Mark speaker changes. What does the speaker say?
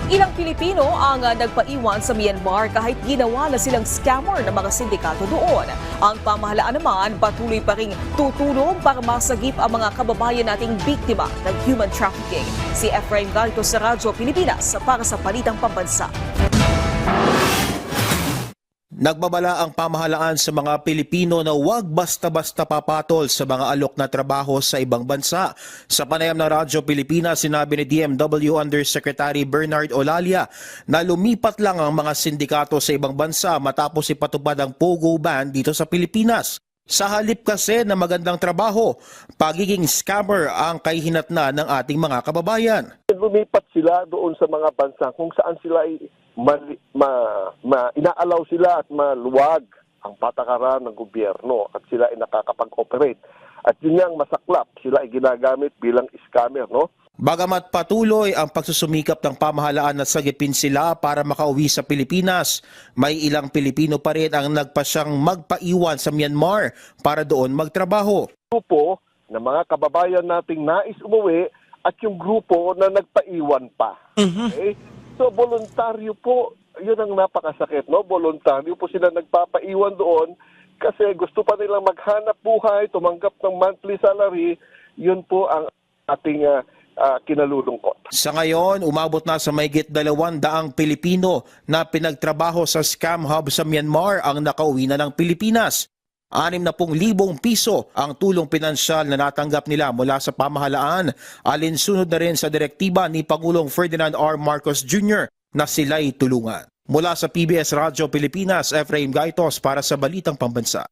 Speaker 1: Ilang Pilipino ang nagpaiwan sa Myanmar kahit ginawa na silang scammer ng mga sindikato doon. Ang pamahalaan naman patuloy pa ring tutulong para masagip ang mga kababayan nating biktima ng human trafficking. Si Efraim Galito sa Radyo Pilipinas para sa Balitang Pambansa.
Speaker 2: Nagbabala ang pamahalaan sa mga Pilipino na huwag basta-basta papatol sa mga alok na trabaho sa ibang bansa. Sa panayam ng Radyo Pilipinas, sinabi ni DMW Undersecretary Bernard Olalia na lumipat lang ang mga sindikato sa ibang bansa matapos ipatupad ang POGO ban dito sa Pilipinas. Sa halip kasi na magandang trabaho, pagiging scammer ang kahihinatnan ng ating mga kababayan.
Speaker 3: Lumipat sila doon sa mga bansa kung saan sila ay inaalaw sila at maluwag ang patakaran ng gobyerno at sila ay nakakapag-operate. At yun yang masaklap, sila ay ginagamit bilang scammer, no?
Speaker 2: Bagamat patuloy ang pagsusumikap ng pamahalaan na sagipin sila para makauwi sa Pilipinas, may ilang Pilipino pa rin ang nagpasyang magpaiwan sa Myanmar para doon magtrabaho.
Speaker 3: Grupo ng mga kababayan nating nais umuwi at yung grupo na nagpaiwan pa. Okay? So voluntaryo po, yun ang napakasakit, no? Voluntaryo po sila nagpapaiwan doon kasi gusto pa nilang maghanap buhay, tumanggap ng monthly salary, yun po ang ating kinalulungkot.
Speaker 2: Sa ngayon, umabot na sa mahigit 200 Pilipino na pinagtrabaho sa scam hub sa Myanmar ang nakauwi na ng Pilipinas. 60,000 piso ang tulong pinansyal na natanggap nila mula sa pamahalaan, alinsunod na rin sa direktiba ni Pangulong Ferdinand R. Marcos Jr. na sila'y tulungan. Mula sa PBS Radyo Pilipinas, Efraim Gaitos para sa Balitang Pambansa.